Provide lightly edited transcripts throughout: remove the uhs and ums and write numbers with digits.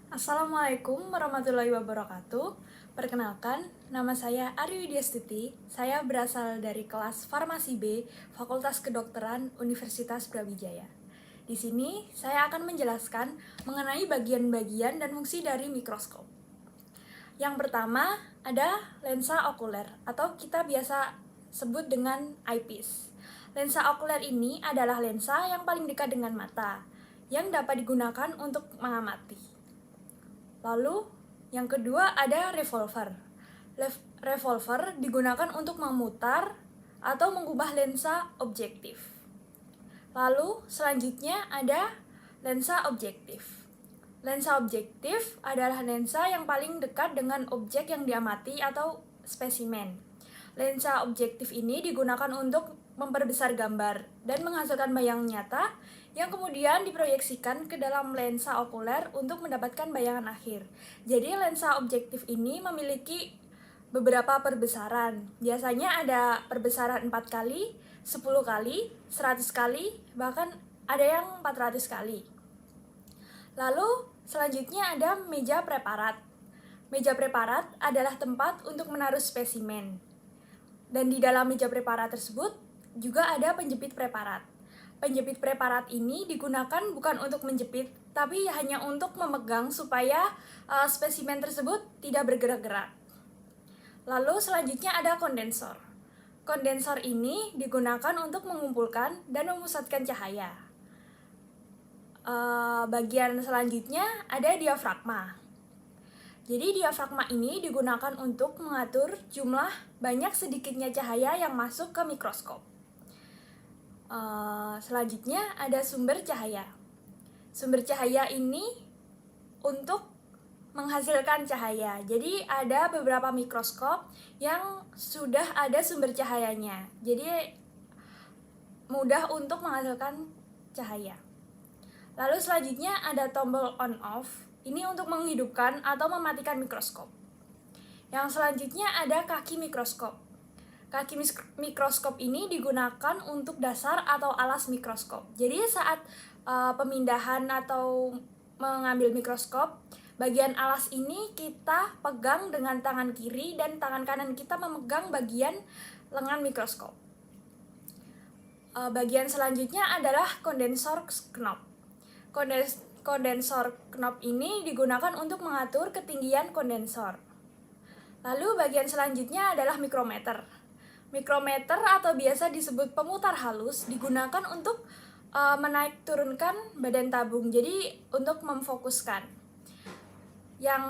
Assalamualaikum warahmatullahi wabarakatuh. Perkenalkan, nama saya Ari Widyastuti. Saya berasal dari kelas Farmasi B, Fakultas Kedokteran Universitas Brawijaya. Di sini, saya akan menjelaskan mengenai bagian-bagian dan fungsi dari mikroskop. Yang pertama, ada lensa okuler atau kita biasa sebut dengan eyepiece. Lensa okuler ini adalah lensa yang paling dekat dengan mata, yang dapat digunakan untuk mengamati. Lalu, yang kedua ada revolver. Revolver digunakan untuk memutar atau mengubah lensa objektif. Lalu, selanjutnya ada lensa objektif. Lensa objektif adalah lensa yang paling dekat dengan objek yang diamati atau spesimen. Lensa objektif ini digunakan untuk memperbesar gambar dan menghasilkan bayangan nyata yang kemudian diproyeksikan ke dalam lensa okuler untuk mendapatkan bayangan akhir. Jadi lensa objektif ini memiliki beberapa perbesaran. Biasanya ada perbesaran 4 kali, 10 kali, 100 kali, bahkan ada yang 400 kali. Lalu selanjutnya ada meja preparat. Meja preparat adalah tempat untuk menaruh spesimen. Dan di dalam meja preparat tersebut juga ada penjepit preparat. Penjepit preparat ini digunakan bukan untuk menjepit, tapi hanya untuk memegang supaya spesimen tersebut tidak bergerak-gerak. Lalu selanjutnya ada kondensor. Kondensor ini digunakan untuk mengumpulkan dan memusatkan cahaya. Bagian selanjutnya ada diafragma. Jadi diafragma ini digunakan untuk mengatur jumlah banyak sedikitnya cahaya yang masuk ke mikroskop. Selanjutnya ada sumber cahaya. Sumber cahaya ini untuk menghasilkan cahaya. Jadi ada beberapa mikroskop yang sudah ada sumber cahayanya. Jadi mudah untuk menghasilkan cahaya. Lalu selanjutnya ada tombol on off. Ini untuk menghidupkan atau mematikan mikroskop. Yang selanjutnya ada kaki mikroskop. Kaki mikroskop ini digunakan untuk dasar atau alas mikroskop. Jadi saat pemindahan atau mengambil mikroskop, bagian alas ini kita pegang dengan tangan kiri dan tangan kanan kita memegang bagian lengan mikroskop. Bagian selanjutnya adalah kondensor knob. Kondensor knob ini digunakan untuk mengatur ketinggian kondensor. Lalu bagian selanjutnya adalah mikrometer. Mikrometer atau biasa disebut pemutar halus digunakan untuk menaik turunkan badan tabung, jadi untuk memfokuskan. Yang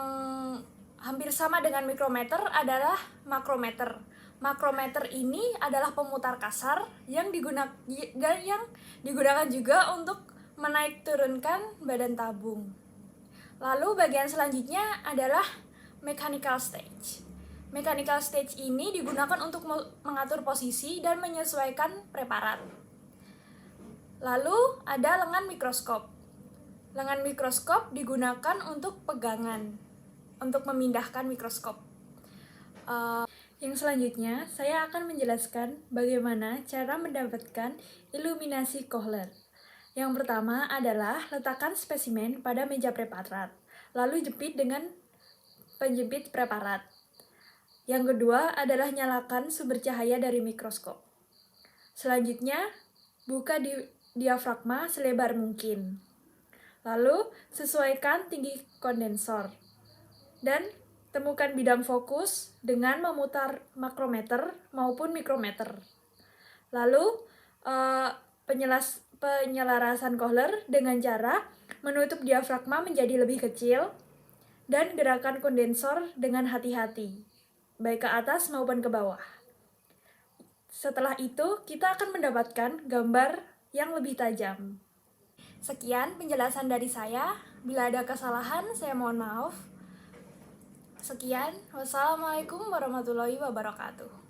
hampir sama dengan mikrometer adalah makrometer. Makrometer ini adalah pemutar kasar yang digunakan juga untuk menaik turunkan badan tabung. Lalu bagian selanjutnya adalah mechanical stage. Mechanical stage ini digunakan untuk mengatur posisi dan menyesuaikan preparat. Lalu ada lengan mikroskop. Lengan mikroskop digunakan untuk pegangan, untuk memindahkan mikroskop. Yang selanjutnya, saya akan menjelaskan bagaimana cara mendapatkan iluminasi Kohler. Yang pertama adalah letakkan spesimen pada meja preparat, lalu jepit dengan penjepit preparat. Yang kedua adalah nyalakan sumber cahaya dari mikroskop. Selanjutnya, buka diafragma selebar mungkin. Lalu, sesuaikan tinggi kondensor. Dan temukan bidang fokus dengan memutar makrometer maupun mikrometer. Lalu, penyelarasan Kohler dengan cara menutup diafragma menjadi lebih kecil dan gerakan kondensor dengan hati-hati, baik ke atas maupun ke bawah. Setelah itu, kita akan mendapatkan gambar yang lebih tajam. Sekian penjelasan dari saya. Bila ada kesalahan, saya mohon maaf. Sekian, wassalamualaikum warahmatullahi wabarakatuh.